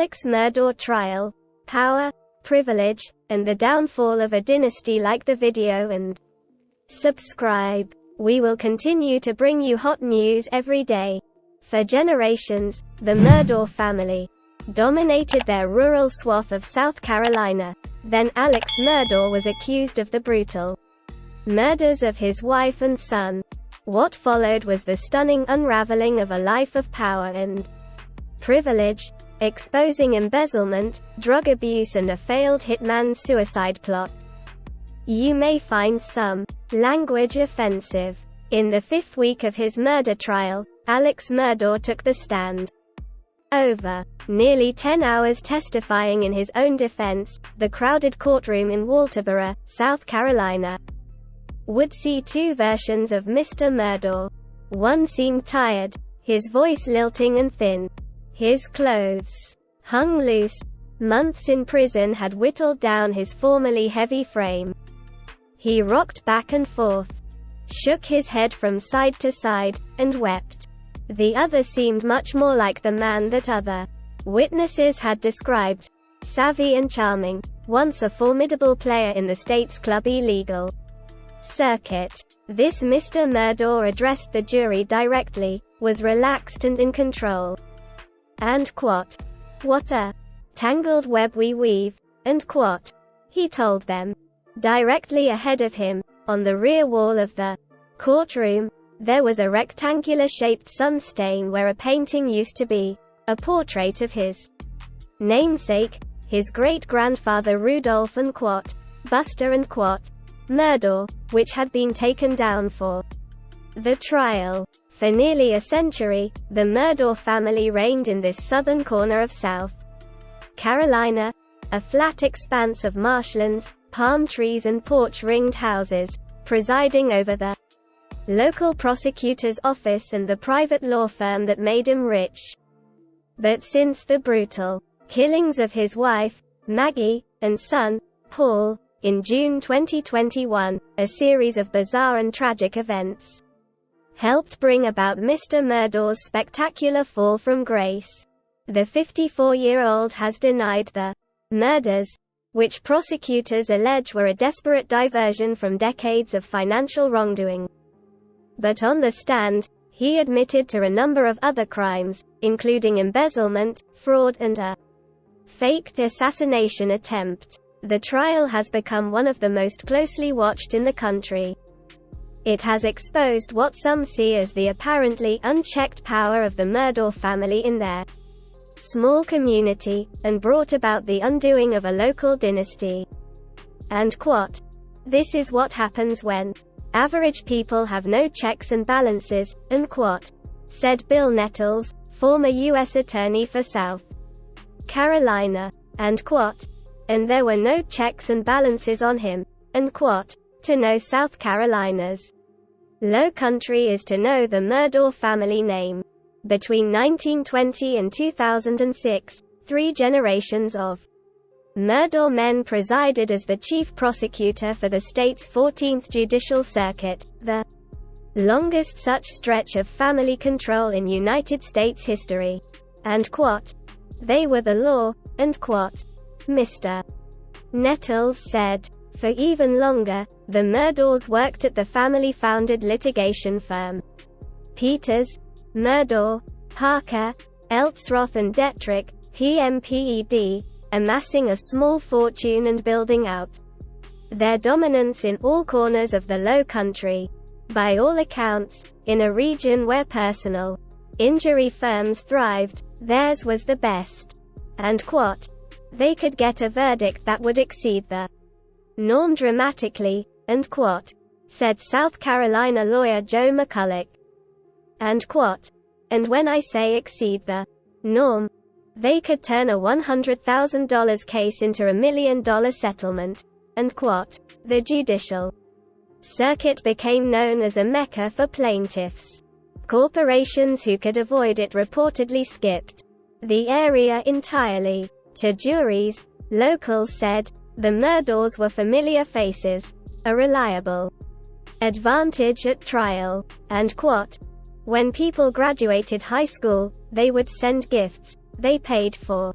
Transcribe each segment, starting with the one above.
Alex-Murdaugh trial, power, privilege, and the downfall of a dynasty. Like the video and subscribe. We will continue to bring you hot news every day. For generations, the Murdaugh family dominated their rural swath of South Carolina. Then Alex-Murdaugh was accused of the brutal murders of his wife and son. What followed was the stunning unraveling of a life of power and privilege, exposing embezzlement, drug abuse and a failed hitman's suicide plot. You may find some language offensive. In the fifth week of his murder trial, Alex-Murdaugh took the stand. Over nearly 10 hours testifying in his own defense, the crowded courtroom in Walterboro, South Carolina, would see two versions of Mr. Murdaugh. One seemed tired, his voice lilting and thin. His clothes hung loose. Months in prison had whittled down his formerly heavy frame. He rocked back and forth, shook his head from side to side, and wept. The other seemed much more like the man that other witnesses had described. Savvy and charming, once a formidable player in the state's clubby legal circuit, this Mr. Murdaugh addressed the jury directly, was relaxed and in control. And quote, "What a tangled web we weave," and quote, he told them. Directly ahead of him, on the rear wall of the courtroom, there was a rectangular-shaped sun stain where a painting used to be, a portrait of his namesake, his great-grandfather Rudolph and quote, Buster and quote, Murdaugh, which had been taken down for the trial. For nearly a century, the Murdaugh family reigned in this southern corner of South Carolina, a flat expanse of marshlands, palm trees and porch-ringed houses, presiding over the local prosecutor's office and the private law firm that made him rich. But since the brutal killings of his wife, Maggie, and son, Paul, in June 2021, a series of bizarre and tragic events helped bring about Mr. Murdaugh's spectacular fall from grace. The 54-year-old has denied the murders, which prosecutors allege were a desperate diversion from decades of financial wrongdoing. But on the stand, he admitted to a number of other crimes, including embezzlement, fraud and a faked assassination attempt. The trial has become one of the most closely watched in the country. It has exposed what some see as the apparently unchecked power of the Murdaugh family in their small community, and brought about the undoing of a local dynasty. And quote, "This is what happens when average people have no checks and balances," unquote, said Bill Nettles, former U.S. Attorney for South Carolina. And quote, "And there were no checks and balances on him," unquote, to know South Carolina's Low Country is to know the Murdaugh family name. Between 1920 and 2006, 3 generations of Murdaugh men presided as the chief prosecutor for the state's 14th Judicial Circuit, the longest such stretch of family control in United States history. And quote, "They were the law," and quote, Mr. Nettles said. For even longer, the Murdaughs worked at the family-founded litigation firm Peters, Murdaugh, Parker, Eltzroth and Detrick, PMPED, amassing a small fortune and building out their dominance in all corners of the Low Country. By all accounts, in a region where personal injury firms thrived, theirs was the best. And quote, "They could get a verdict that would exceed the norm dramatically," and quote, said South Carolina lawyer Joe McCulloch. And quote, "And when I say exceed the norm, they could turn a $100,000 case into a $1 million settlement," and quote. The judicial circuit became known as a mecca for plaintiffs. Corporations who could avoid it reportedly skipped the area entirely. To juries, locals said, the Murdaughs were familiar faces, a reliable advantage at trial. And quote, "When people graduated high school, they would send gifts. They paid for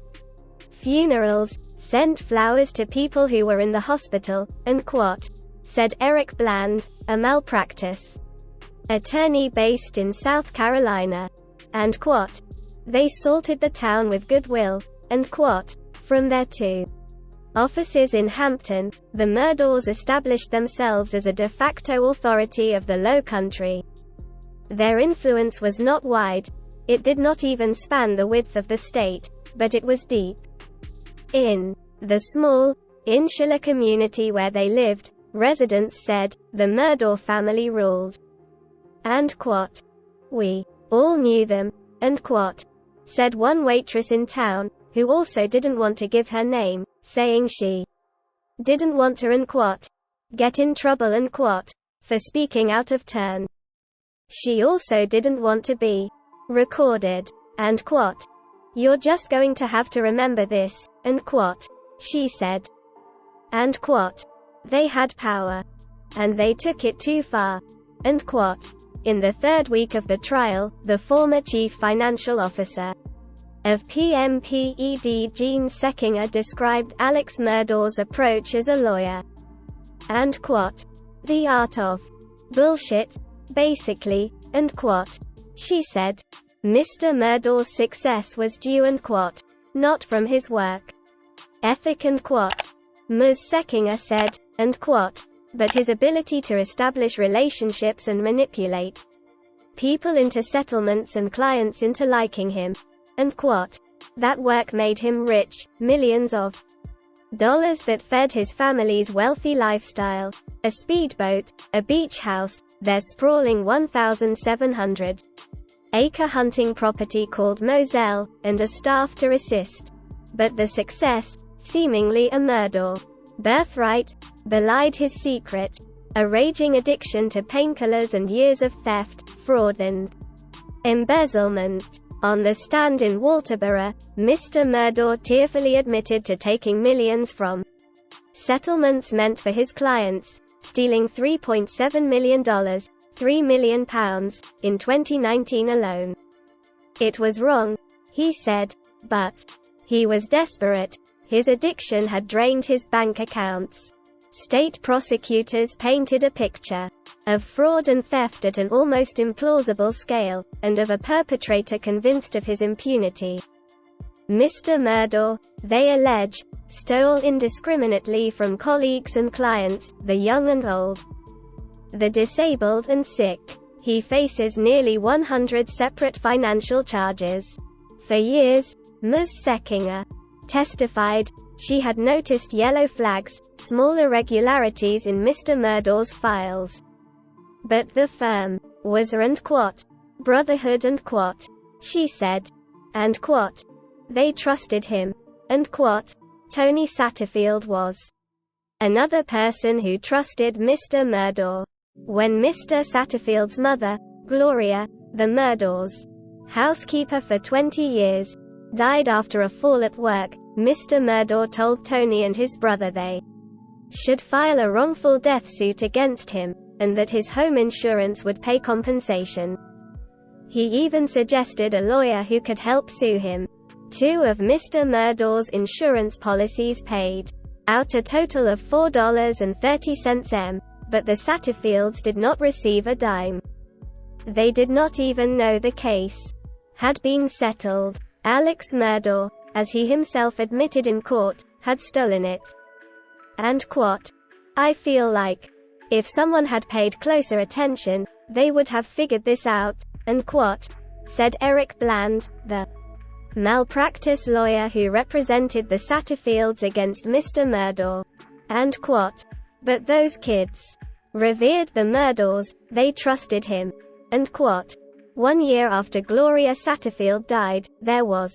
funerals, sent flowers to people who were in the hospital, and said Eric Bland, a malpractice attorney based in South Carolina. And they salted the town with goodwill, and from their two offices in Hampton, the Murdaughs established themselves as a de facto authority of the Low Country. Their influence was not wide. It did not even span the width of the state, but it was deep. In the small, insular community where they lived, residents said, the Murdaugh family ruled. And we all knew them, and said one waitress in town, who also didn't want to give her name, saying she didn't want to get in trouble and for speaking out of turn. She also didn't want to be recorded. And you're just going to have to remember this, and she said. And they had power. And they took it too far. And in the third week of the trial, the former chief financial officer of PMPED Gene Seckinger described Alex Murdaugh's approach as a lawyer. And the art of bullshit, basically, and she said. Mr. Murdaugh's success was due and not from his work ethic and Ms. Seckinger said, and but his ability to establish relationships and manipulate people into settlements and clients into liking him. And that work made him rich, millions of dollars that fed his family's wealthy lifestyle, a speedboat, a beach house, their sprawling 1,700-acre hunting property called Moselle, and a staff to assist. But the success, seemingly a Murdaugh birthright, belied his secret, a raging addiction to painkillers and years of theft, fraud and embezzlement. On the stand in Walterboro, Mr. Murdaugh tearfully admitted to taking millions from settlements meant for his clients, stealing $3.7 million, £3 million, in 2019 alone. It was wrong, he said, but he was desperate. His addiction had drained his bank accounts. State prosecutors painted a picture of fraud and theft at an almost implausible scale, and of a perpetrator convinced of his impunity. Mr. Murdaugh, they allege, stole indiscriminately from colleagues and clients, the young and old, the disabled and sick. He faces nearly 100 separate financial charges. For years, Ms. Seckinger testified, she had noticed yellow flags, small irregularities in Mr. Murdaugh's files. But the firm was and brotherhood and she said. And they trusted him. And Tony Satterfield was another person who trusted Mr. Murdaugh. When Mr. Satterfield's mother, Gloria, the Murdaugh's housekeeper for 20 years, died after a fall at work, Mr. Murdaugh told Tony and his brother they should file a wrongful death suit against him, and that his home insurance would pay compensation. He even suggested a lawyer who could help sue him. 2 of Mr. Murdaugh's insurance policies paid out a total of $4.30 m, but the Satterfields did not receive a dime. They did not even know the case had been settled. Alex Murdaugh, as he himself admitted in court, had stolen it. And I feel like, if someone had paid closer attention, they would have figured this out, and said Eric Bland, the malpractice lawyer who represented the Satterfields against Mr. Murdaugh. And but those kids revered the Murdaughs, they trusted him. And 1 year after Gloria Satterfield died, there was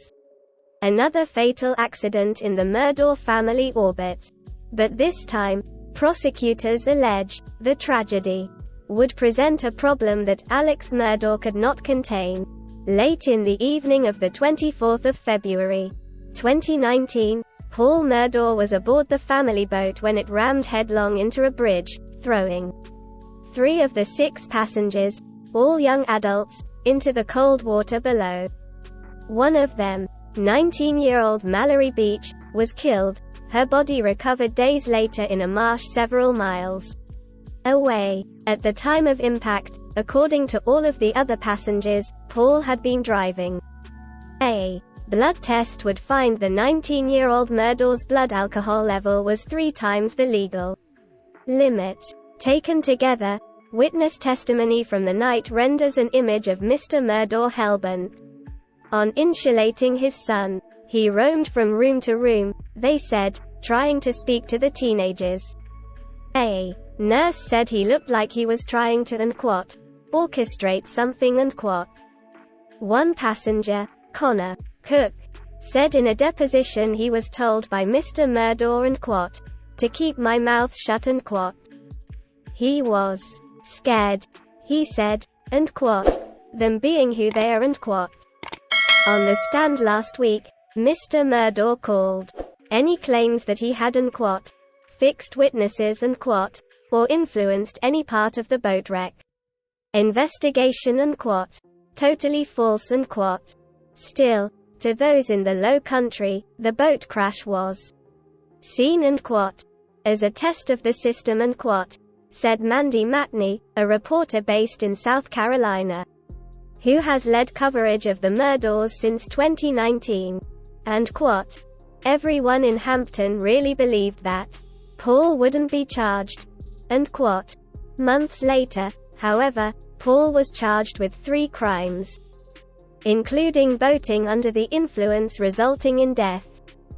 another fatal accident in the Murdaugh family orbit. But this time, prosecutors allege, the tragedy would present a problem that Alex Murdaugh could not contain. Late in the evening of the 24th of February, 2019, Paul Murdaugh was aboard the family boat when it rammed headlong into a bridge, throwing 3 of the 6 passengers, all young adults, into the cold water below. One of them 19-year-old Mallory Beach, was killed. Her body recovered days later in a marsh several miles away. At the time of impact, according to all of the other passengers, Paul had been driving. A blood test would find the 19-year-old Murdaugh's blood alcohol level was 3 times the legal limit. Taken together, witness testimony from the night renders an image of Mr. Murdaugh hellbent on insulating his son. He roamed from room to room, they said, trying to speak to the teenagers. A nurse said he looked like he was trying to orchestrate something. One passenger, Connor Cook, said in a deposition he was told by Mr. Murdaugh to keep my mouth shut. He was scared, he said, them being who they are. On the stand last week, Mr. Murdaugh called any claims that he had fixed witnesses or influenced any part of the boat wreck investigation totally false. Still, to those in the Low Country, the boat crash was seen as a test of the system said Mandy Matney, a reporter based in South Carolina, who has led coverage of the Murdaughs since 2019. Everyone in Hampton really believed that Paul wouldn't be charged. Months later, however, Paul was charged with 3 crimes, including boating under the influence resulting in death.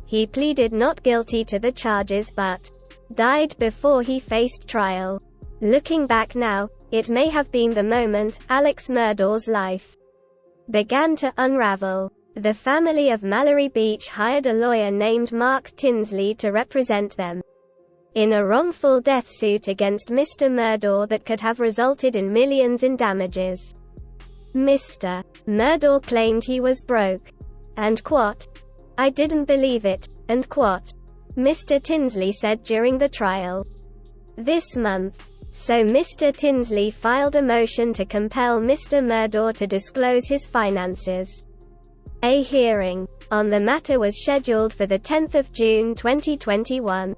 He pleaded not guilty to the charges but died before he faced trial. Looking back now, it may have been the moment Alex Murdaugh's life began to unravel. The family of Mallory Beach hired a lawyer named Mark Tinsley to represent them in a wrongful death suit against Mr. Murdaugh that could have resulted in millions in damages. Mr. Murdaugh claimed he was broke. I didn't believe it, Mr. Tinsley said during the trial this month. So Mr. Tinsley filed a motion to compel Mr. Murdaugh to disclose his finances. A hearing on the matter was scheduled for the 10th of June 2021.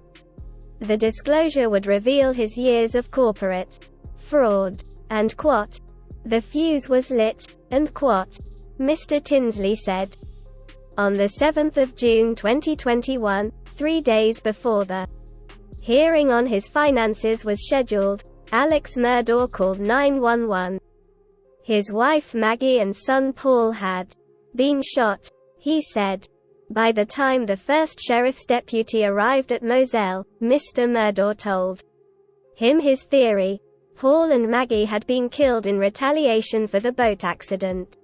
The disclosure would reveal his years of corporate fraud. The fuse was lit, Mr. Tinsley said. On the 7th of June 2021, 3 days before the hearing on his finances was scheduled, Alex Murdaugh called 911. His wife Maggie and son Paul had been shot, he said. By the time the first sheriff's deputy arrived at Moselle, Mr. Murdaugh told him his theory: Paul and Maggie had been killed in retaliation for the boat accident.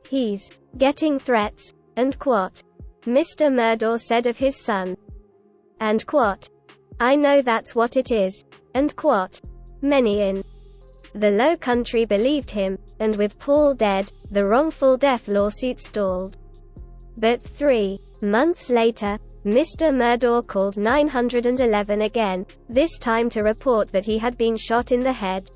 He's getting threats, Mr. Murdaugh said of his son. I know that's what it is, Many in the Low Country believed him, and with Paul dead, the wrongful death lawsuit stalled. But 3 months later, Mr. Murdaugh called 911 again, this time to report that he had been shot in the head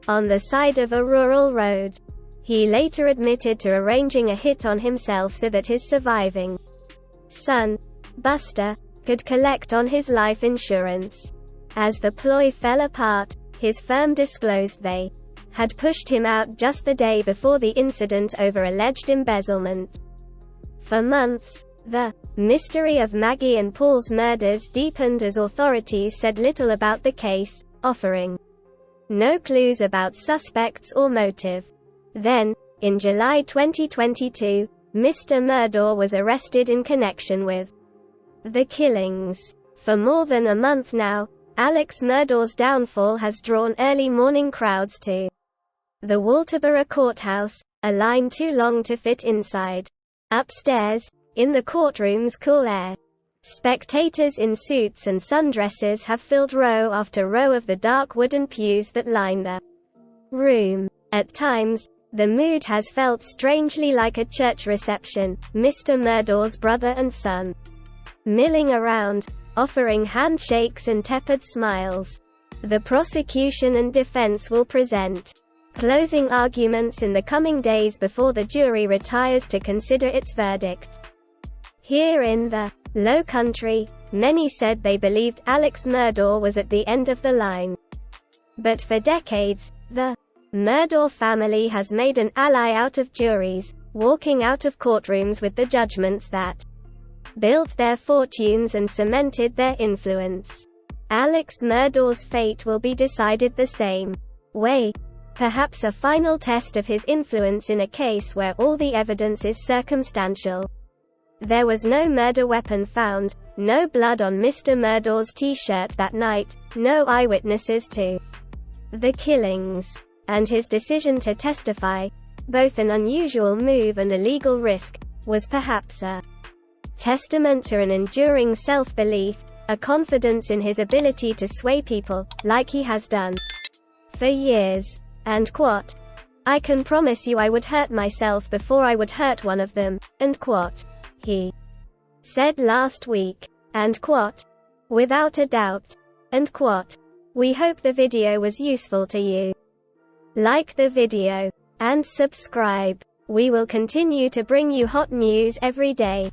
on the side of a rural road. He later admitted to arranging a hit on himself so that his surviving son, Buster, could collect on his life insurance. As the ploy fell apart, his firm disclosed they had pushed him out just the day before the incident over alleged embezzlement. For months, the mystery of Maggie and Paul's murders deepened as authorities said little about the case, offering no clues about suspects or motive. Then, in July 2022, Mr. Murdaugh was arrested in connection with the killings. For more than a month now, Alex Murdaugh's downfall has drawn early morning crowds to the Walterboro Courthouse, a line too long to fit inside. Upstairs, in the courtroom's cool air, spectators in suits and sundresses have filled row after row of the dark wooden pews that line the room. At times, the mood has felt strangely like a church reception, Mr. Murdaugh's brother and son milling around, offering handshakes and tepid smiles. The prosecution and defense will present closing arguments in the coming days before the jury retires to consider its verdict. Here in the Low Country, many said they believed Alex-Murdaugh was at the end of the line. But for decades, the Murdaugh family has made an ally out of juries, walking out of courtrooms with the judgments that built their fortunes and cemented their influence. Alex-Murdaugh's fate will be decided the same way. Perhaps a final test of his influence in a case where all the evidence is circumstantial. There was no murder weapon found, no blood on Mr. Murdaugh's t-shirt that night, no eyewitnesses to the killings. And his decision to testify, both an unusual move and a legal risk, was perhaps a testament to an enduring self-belief, a confidence in his ability to sway people, like he has done for years. And quote, "I can promise you I would hurt myself before I would hurt one of them," end quote, he said last week. And quote, "Without a doubt," end quote. We hope the video was useful to you. Like the video and subscribe. We will continue to bring you hot news every day.